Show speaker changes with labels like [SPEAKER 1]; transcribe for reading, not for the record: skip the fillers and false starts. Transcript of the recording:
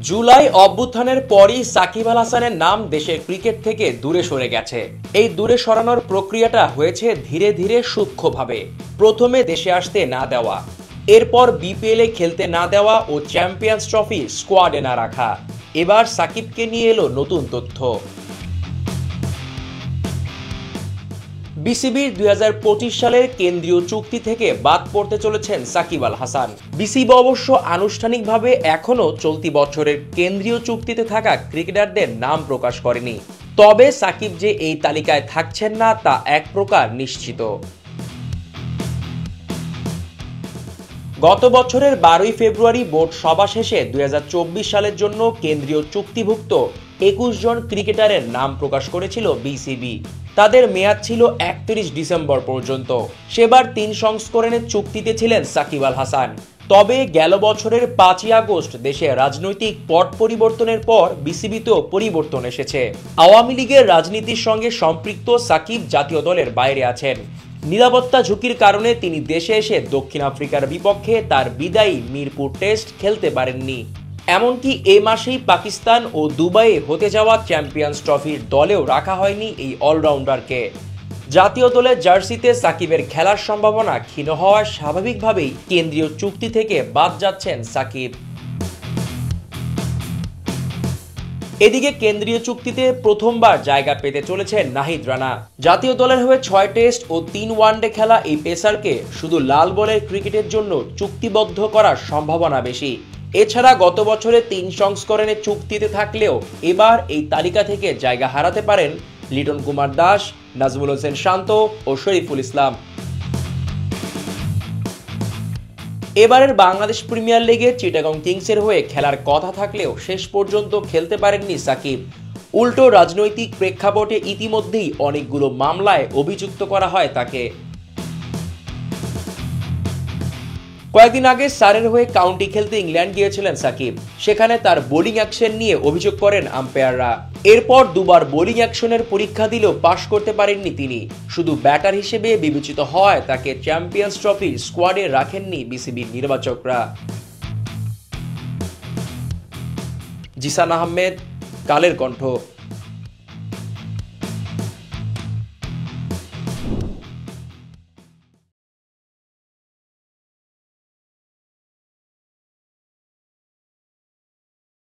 [SPEAKER 1] জুলাই অভ্যুত্থানের পরই সাকিব আল হাসানের নাম দেশের ক্রিকেট থেকে দূরে সরে গেছে। এই দূরে সরানোর প্রক্রিয়াটা হয়েছে ধীরে ধীরে সূক্ষ্মভাবে। প্রথমে দেশে আসতে না দেওয়া, এরপর বিপিএলে খেলতে না দেওয়া ও চ্যাম্পিয়ন্স ট্রফি স্কোয়াডে না রাখা। এবার সাকিবকে নিয়ে এলো নতুন তথ্য। বিসিবির 2025 সালের কেন্দ্রীয় চুক্তি থেকে বাদ পড়তে চলেছেন সাকিব আল হাসান। বিসিবি অবশ্য আনুষ্ঠানিকভাবে এখনও চলতি বছরের কেন্দ্রীয় চুক্তিতে থাকা ক্রিকেটারদের নাম প্রকাশ করেনি। তবে সাকিব যে এই তালিকায় থাকছেন না তা এক প্রকার নিশ্চিত। গত বছরের 12 ফেব্রুয়ারি বোর্ড সভা শেষে 2024 সালের জন্য কেন্দ্রীয় চুক্তিভুক্ত 21 জন ক্রিকেটারের নাম প্রকাশ করেছিল বিসিবি। তাদের মেয়াদ ছিল 31 ডিসেম্বর পর্যন্ত। সেবার 3 সংস্করণের চুক্তিতে ছিলেন সাকিব আল হাসান। তবে গেল বছরের 5ই আগস্ট দেশে রাজনৈতিক পট পরিবর্তনের পর বিসিবিতেও পরিবর্তন এসেছে। আওয়ামী লীগের রাজনীতির সঙ্গে সম্পৃক্ত সাকিব জাতীয় দলের বাইরে আছেন। নিরাপত্তা ঝুঁকির কারণে তিনি দেশে এসে দক্ষিণ আফ্রিকার বিপক্ষে তার বিদায়ী মিরপুর টেস্ট খেলতে পারেননি। এমনকি এ মাসেই পাকিস্তান ও দুবাইয়ে হতে যাওয়া চ্যাম্পিয়ন্স ট্রফির দলেও রাখা হয়নি এই অলরাউন্ডারকে। জাতীয় দলের জার্সিতে সাকিবের খেলার সম্ভাবনা ক্ষীণ হওয়ায় স্বাভাবিকভাবেই কেন্দ্রীয় চুক্তি থেকে বাদ যাচ্ছেন সাকিব। এদিকে কেন্দ্রীয় চুক্তিতে প্রথমবার জায়গা পেতে চলেছেন নাহিদ রানা। জাতীয় দলের হয়ে 6 টেস্ট ও 3 ওয়ানডে খেলা এই পেসারকে শুধু লাল বলের ক্রিকেটের জন্য চুক্তিবদ্ধ করার সম্ভাবনা বেশি। এছাড়া গত বছরে 3 সংস্করণে চুক্তিতে থাকলেও এবার এই তালিকা থেকে জায়গা হারাতে পারেন লিটন কুমার দাস, নাজমুল হোসেন শান্ত ও শরীফুল ইসলাম। এবারের বাংলাদেশ প্রিমিয়ার লিগে চিটাগং কিংসের হয়ে খেলার কথা থাকলেও শেষ পর্যন্ত খেলতে পারেননি সাকিব। উল্টো রাজনৈতিক প্রেক্ষাপটে ইতিমধ্যেই অনেকগুলো মামলায় অভিযুক্ত করা হয় তাকে। কয়েকদিন আগে সারের হয়ে কাউন্টি খেলতে ইংল্যান্ড গিয়েছিলেন সাকিব। সেখানে তার বোলিং অ্যাকশন নিয়ে অভিযোগ করেন আম্পায়াররা। এরপর দুবার বোলিং অ্যাকশনের পরীক্ষা দিলেও পাশ করতে পারেননি তিনি। শুধু ব্যাটার হিসেবে বিবেচিত হওয়ায় তাকে চ্যাম্পিয়ন্স ট্রফি স্কোয়াডে রাখেননি বিসিবির নির্বাচকরা। জিসান আহমেদ, কালের কণ্ঠ।